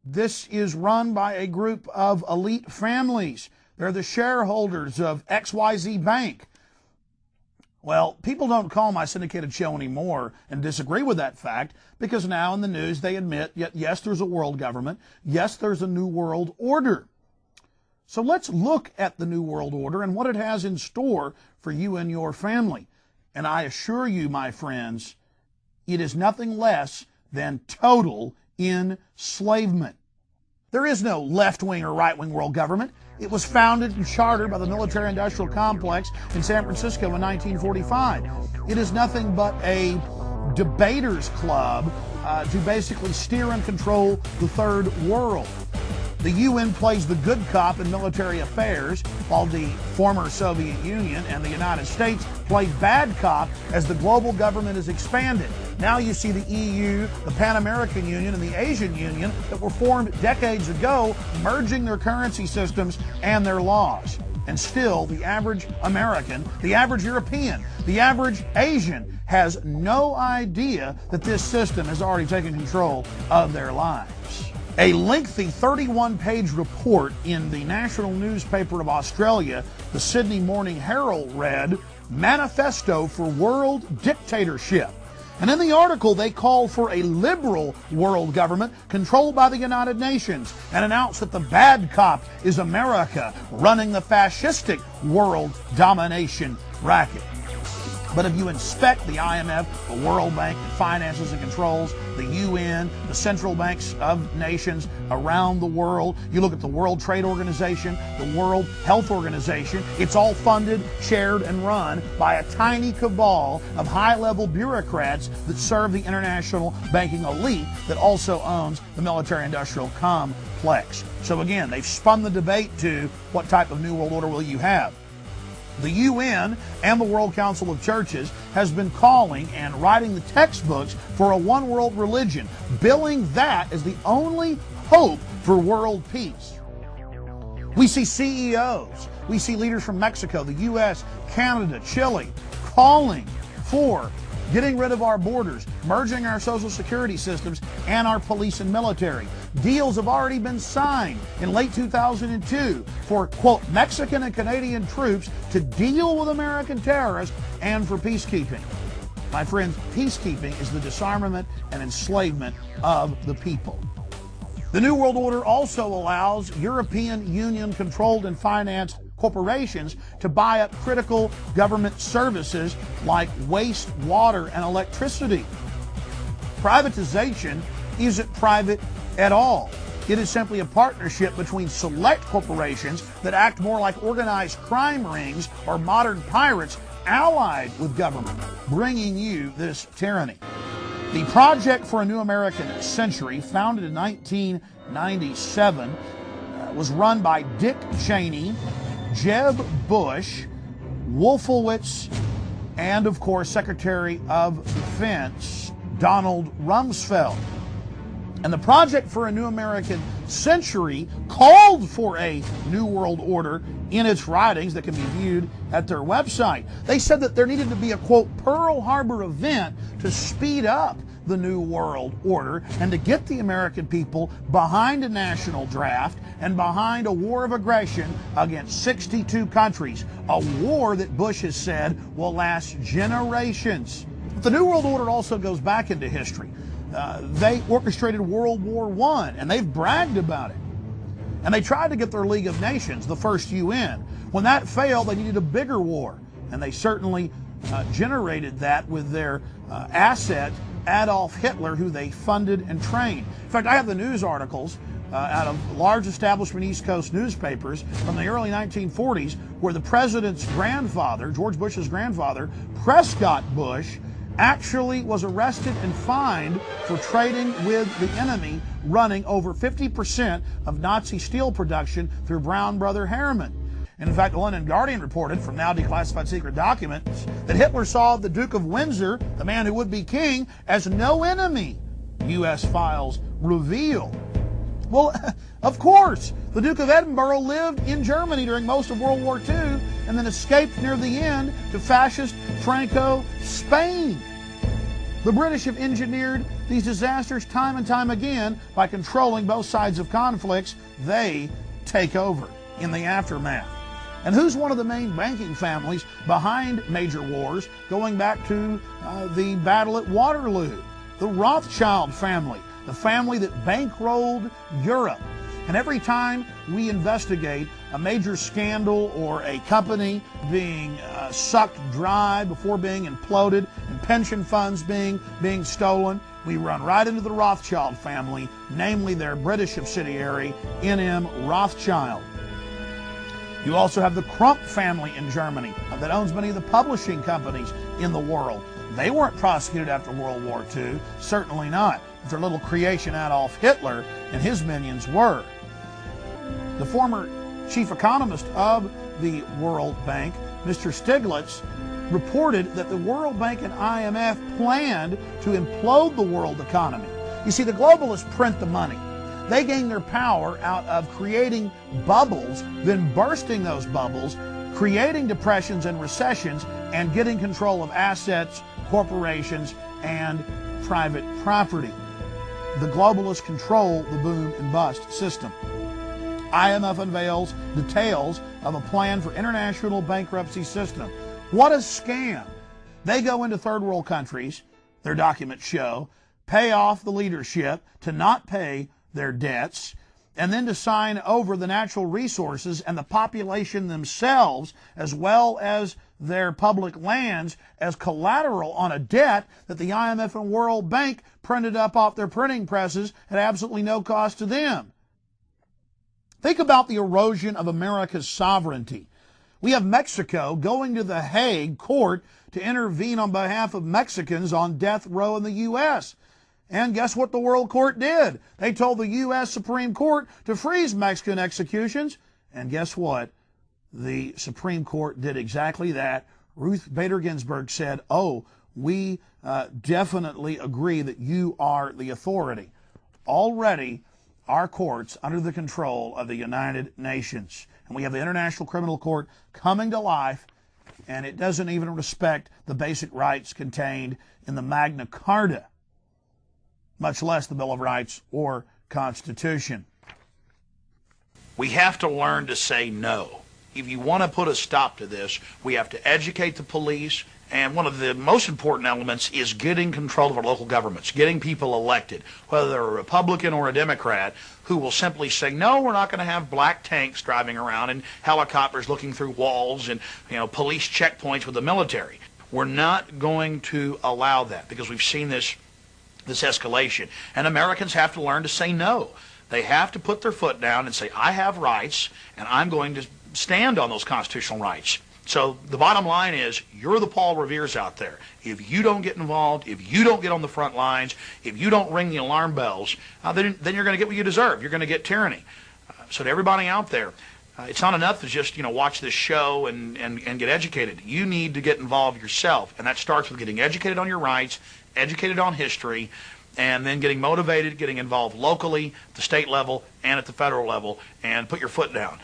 This is run by a group of elite families. They're the shareholders of XYZ Bank. Well, people don't call my syndicated show anymore and disagree with that fact because now in the news they admit, yes, there's a world government. Yes, there's a new world order. So let's look at the new world order and what it has in store for you and your family. And I assure you, my friends, it is nothing less than total enslavement. There is no left-wing or right-wing world government. It was founded and chartered by the military-industrial complex in San Francisco in 1945. It is nothing but a debaters club to basically steer and control the third world. The UN plays the good cop in military affairs, while the former Soviet Union and the United States play bad cop as the global government is expanded. Now you see the EU, the Pan American Union, and the Asian Union that were formed decades ago, merging their currency systems and their laws. And still, the average American, the average European, the average Asian has no idea that this system has already taken control of their lives. A lengthy 31-page report in the national newspaper of Australia, the Sydney Morning Herald, read, "Manifesto for World Dictatorship." And in the article, they call for a liberal world government controlled by the United Nations and announced that the bad cop is America running the fascistic world domination racket. But if you inspect the IMF, the World Bank, the finances and controls, the UN, the central banks of nations around the world, you look at the World Trade Organization, the World Health Organization, it's all funded, shared, and run by a tiny cabal of high-level bureaucrats that serve the international banking elite that also owns the military-industrial complex. So again, they've spun the debate to what type of New World Order will you have? The UN and the World Council of Churches has been calling and writing the textbooks for a one world religion, billing that as the only hope for world peace. We see CEOs, we see leaders from Mexico, the US, Canada, Chile, calling for getting rid of our borders, merging our social security systems and our police and military. Deals have already been signed in late 2002 for, quote, Mexican and Canadian troops to deal with American terrorists and for peacekeeping. My friends, peacekeeping is the disarmament and enslavement of the people. The New World Order also allows European Union-controlled and financed corporations to buy up critical government services like waste, water, and electricity. Privatization isn't private at all. It is simply a partnership between select corporations that act more like organized crime rings or modern pirates allied with government, bringing you this tyranny. The Project for a New American Century, founded in 1997, was run by Dick Cheney, Jeb Bush, Wolfowitz, and of course Secretary of Defense Donald Rumsfeld. And the Project for a New American Century called for a New World Order in its writings that can be viewed at their website. They said that there needed to be a, quote, Pearl Harbor event to speed up the New World Order and to get the American people behind a national draft and behind a war of aggression against 62 countries, a war that Bush has said will last generations. But the New World Order also goes back into history. They orchestrated World War I, and they've bragged about it. And they tried to get their League of Nations, the first UN. When that failed, they needed a bigger war, and they certainly generated that with their asset, Adolf Hitler, who they funded and trained. In fact, I have the news articles out of large establishment East Coast newspapers from the early 1940s where the president's grandfather, George Bush's grandfather, Prescott Bush, actually was arrested and fined for trading with the enemy, running over 50% of Nazi steel production through Brown Brother Harriman. And in fact, the London Guardian reported from now declassified secret documents that Hitler saw the Duke of Windsor, the man who would be king, as no enemy, U.S. files reveal. Well, of course, the Duke of Edinburgh lived in Germany during most of World War II and then escaped near the end to fascist Franco Spain. The British have engineered these disasters time and time again by controlling both sides of conflicts. They take over in the aftermath. And who's one of the main banking families behind major wars going back to the battle at Waterloo? The Rothschild family, the family that bankrolled Europe. And every time we investigate a major scandal or a company being sucked dry before being imploded and pension funds being stolen, we run right into the Rothschild family, namely their British subsidiary, NM Rothschild. You also have the Crump family in Germany that owns many of the publishing companies in the world. They weren't prosecuted after World War II, certainly not. Their little creation Adolf Hitler and his minions were. The former chief economist of the World Bank, Mr. Stiglitz, reported that the World Bank and IMF planned to implode the world economy. You see, the globalists print the money. They gain their power out of creating bubbles, then bursting those bubbles, creating depressions and recessions, and getting control of assets, corporations, and private property. The globalists control the boom and bust system. IMF unveils details of a plan for international bankruptcy system. What a scam. They go into third world countries, their documents show, pay off the leadership to not pay their debts, and then to sign over the natural resources and the population themselves, as well as their public lands, as collateral on a debt that the IMF and World Bank printed up off their printing presses at absolutely no cost to them. Think about the erosion of America's sovereignty. We have Mexico going to the Hague court to intervene on behalf of Mexicans on death row in the U.S. And guess what the World Court did? They told the U.S. Supreme Court to freeze Mexican executions. And guess what? The Supreme Court did exactly that. Ruth Bader Ginsburg said, oh, we definitely agree that you are the authority. Already, our courts under the control of the United Nations. And we have the International Criminal Court coming to life, and it doesn't even respect the basic rights contained in the Magna Carta, much less the Bill of Rights or Constitution. We have to learn to say no. If you want to put a stop to this, we have to educate the police, and one of the most important elements is getting control of our local governments, getting people elected, whether they're a Republican or a Democrat, who will simply say, no, we're not going to have black tanks driving around and helicopters looking through walls and police checkpoints with the military. We're not going to allow that because we've seen this escalation. And Americans have to learn to say no. They have to put their foot down and say, I have rights, and I'm going to stand on those constitutional rights. So the bottom line is, you're the Paul Revere's out there. If you don't get involved, if you don't get on the front lines, if you don't ring the alarm bells, then you're going to get what you deserve. You're going to get tyranny. So to everybody out there, it's not enough to just watch this show and get educated. You need to get involved yourself, and that starts with getting educated on your rights, educated on history, and then getting motivated, getting involved locally, at the state level, and at the federal level, and put your foot down.